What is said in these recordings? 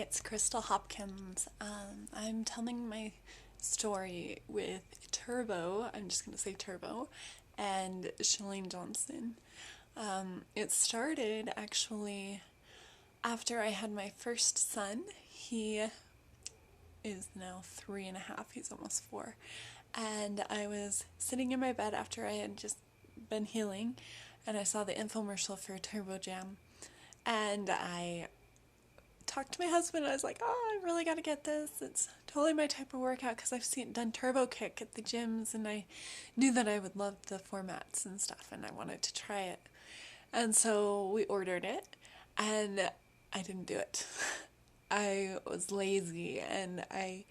it's Crystal Hopkins. I'm telling my story with Turbo, I'm just going to say Turbo, and Chalene Johnson. It started actually after I had my first son. He is now 3.5, he's almost 4. And I was sitting in my bed after I had just been healing, and I saw the infomercial for Turbo Jam. And I talked to my husband. I was like, oh, I really got to get this. It's totally my type of workout because I've done Turbo Kick at the gyms, and I knew that I would love the formats and stuff, and I wanted to try it. And so we ordered it, and I didn't do it. I was lazy, and it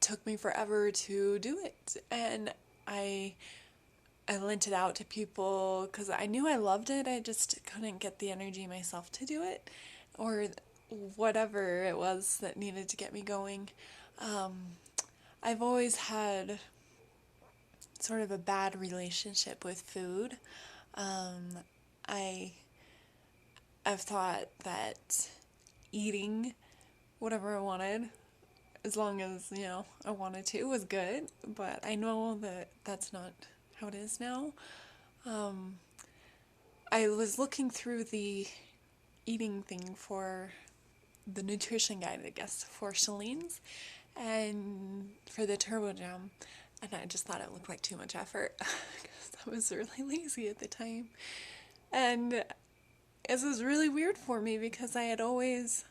took me forever to do it. And I lent it out to people because I knew I loved it. I just couldn't get the energy myself to do it, or whatever it was that needed to get me going. I've always had sort of a bad relationship with food. I I've thought that eating whatever I wanted, as long as, I wanted to, was good, but I know that that's not how it is now. Um, I was looking through the eating thing for the nutrition guide, I guess, for Chalene's and for the Turbo Jam, and I just thought it looked like too much effort because I was really lazy at the time. And this was really weird for me because I had always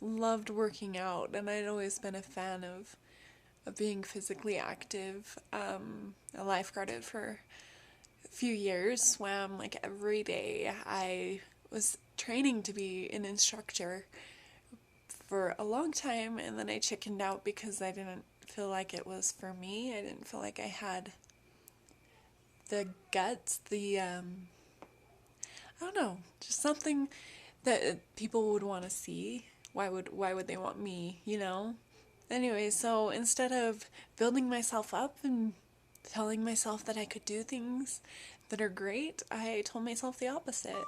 loved working out, and I'd always been a fan of being physically active. I lifeguarded for a few years, swam like every day. I was training to be an instructor for a long time, and then I chickened out because I didn't feel like it was for me. I didn't feel like I had the guts, I don't know, just something that people would want to see. Why would they want me, Anyway, so instead of building myself up and telling myself that I could do things that are great, I told myself the opposite.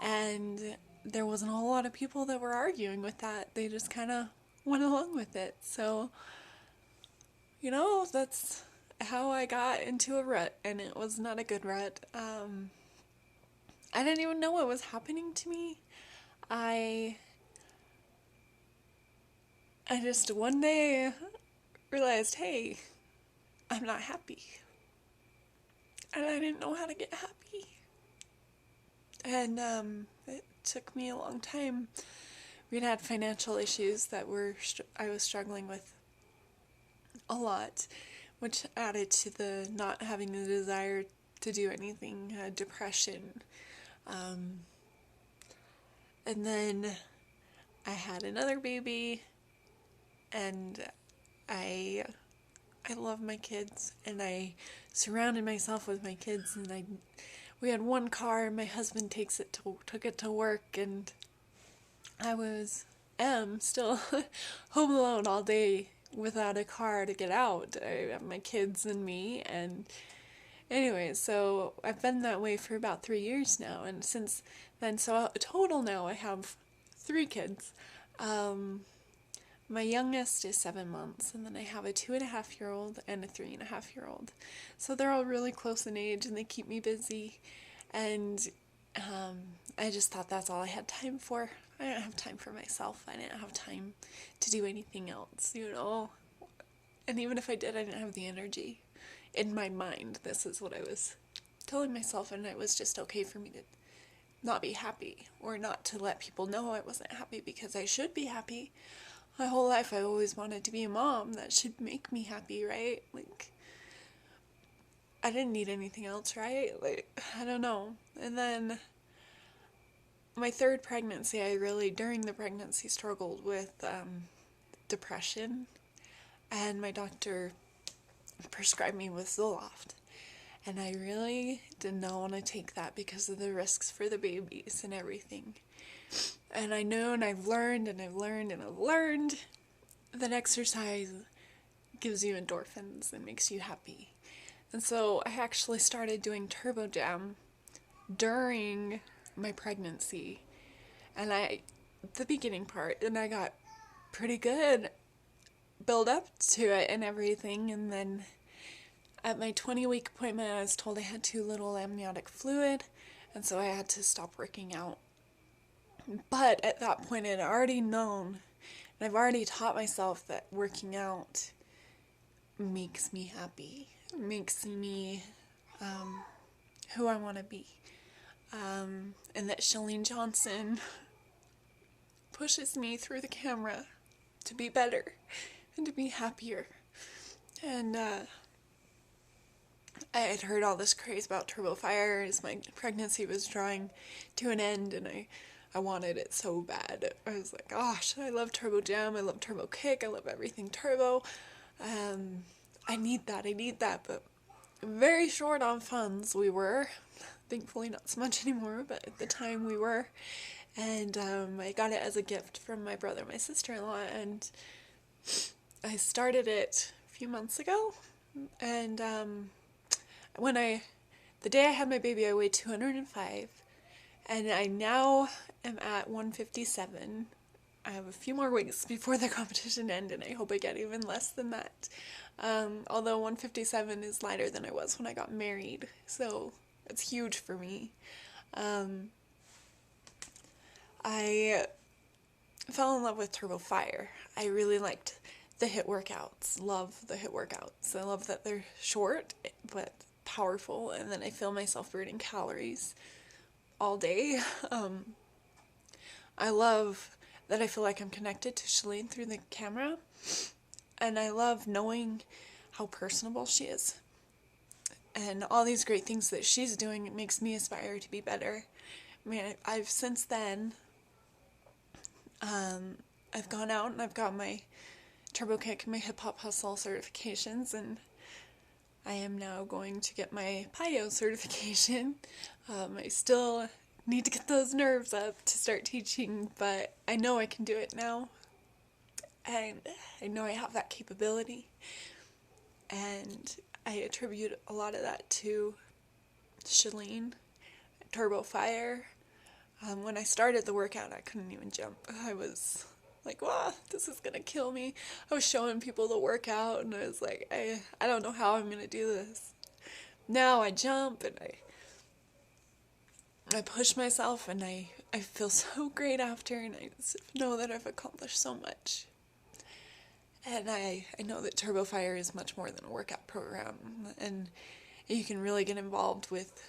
And there wasn't a whole lot of people that were arguing with that. They just kind of went along with it. So, that's how I got into a rut, and it was not a good rut. I didn't even know what was happening to me. I just one day realized, hey, I'm not happy. And I didn't know how to get happy. And it took me a long time. We'd had financial issues that I was struggling with a lot, which added to the not having the desire to do anything, depression. And then I had another baby, and I love my kids, and I surrounded myself with my kids, and we had one car, and my husband took it to work, and I am still home alone all day without a car to get out. I have my kids and me, and anyway, so I've been that way for about 3 years now, and since then, so total now I have 3 kids. My youngest is 7 months, and then I have a 2.5-year-old and a 3.5-year-old. So they're all really close in age, and they keep me busy, and I just thought that's all I had time for. I didn't have time for myself. I didn't have time to do anything else, And even if I did, I didn't have the energy. In my mind, this is what I was telling myself, and it was just okay for me to not be happy, or not to let people know I wasn't happy, because I should be happy. My whole life I always wanted to be a mom. That should make me happy, right? Like, I didn't need anything else, right? Like, I don't know. And then my 3rd pregnancy, during the pregnancy, struggled with depression, and my doctor prescribed me with Zoloft. And I really did not want to take that because of the risks for the babies and everything. And I know, and I've learned that exercise gives you endorphins and makes you happy. And so I actually started doing Turbo Jam during my pregnancy. And I the beginning part, and I got pretty good build up to it and everything, and then at my 20-week appointment I was told I had too little amniotic fluid, and so I had to stop working out. But at that point I had already known, and I've already taught myself that working out makes me happy, makes me who I want to be, and that Chalene Johnson pushes me through the camera to be better and to be happier. And I had heard all this craze about Turbo Fire as my pregnancy was drawing to an end, and I wanted it so bad. I was like, gosh, I love Turbo Jam, I love Turbo Kick, I love everything Turbo. I need that, but very short on funds we were. Thankfully not so much anymore, but at the time we were. And I got it as a gift from my brother, my sister-in-law, and I started it a few months ago. And the day I had my baby, I weighed 205, and I now am at 157. I have a few more weeks before the competition ends, and I hope I get even less than that. Although 157 is lighter than I was when I got married, so it's huge for me. I fell in love with Turbo Fire. I really liked the HIIT workouts. Love the HIIT workouts. I love that they're short but powerful, and then I feel myself burning calories all day. I love that I feel like I'm connected to Chalene through the camera, and I love knowing how personable she is. And all these great things that she's doing, it makes me aspire to be better. I mean, I've since then, I've gone out and I've got my Turbo Kick and my Hip Hop Hustle certifications, and I am now going to get my PIO certification. I still need to get those nerves up to start teaching, but I know I can do it now. And I know I have that capability. And I attribute a lot of that to Chalene, Turbo Fire. When I started the workout, I couldn't even jump. I was like, wow, this is gonna kill me. I was showing people the workout, and I was like, I don't know how I'm gonna do this. Now I jump, and I push myself, and I feel so great after, and I know that I've accomplished so much. And I know that Turbo Fire is much more than a workout program, and you can really get involved with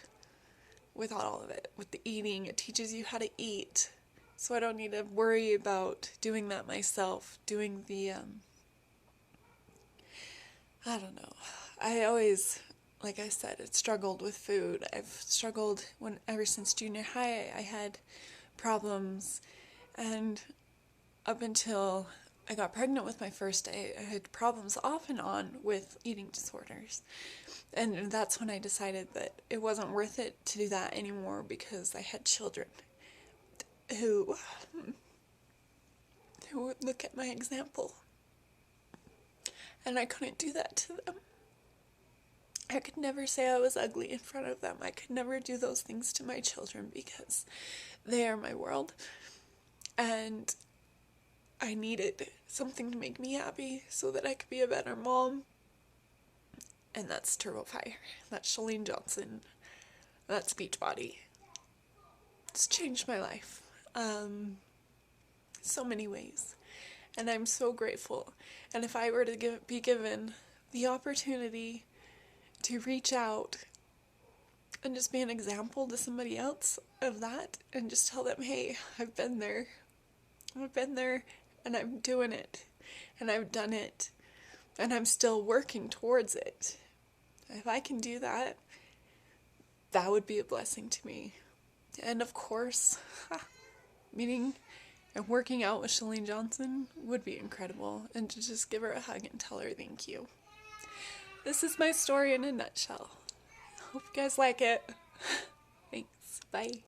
all of it, with the eating. It teaches you how to eat, so I don't need to worry about doing that myself, doing the, I don't know. I always, like I said, struggled with food. I've struggled ever since junior high. I had problems, and up until I got pregnant with my first, I had problems off and on with eating disorders. And that's when I decided that it wasn't worth it to do that anymore, because I had children who would look at my example. And I couldn't do that to them. I could never say I was ugly in front of them. I could never do those things to my children, because they are my world. And I needed something to make me happy so that I could be a better mom. And that's Turbo Fire. That's Chalene Johnson. That's Beachbody. It's changed my life. So many ways. And I'm so grateful. And if I were to be given the opportunity to reach out and just be an example to somebody else of that, and just tell them, hey, I've been there, and I'm doing it, and I've done it, and I'm still working towards it. If I can do that, that would be a blessing to me. And of course, meeting and working out with Chalene Johnson would be incredible, and to just give her a hug and tell her thank you. This is my story in a nutshell. Hope you guys like it. Thanks. Bye.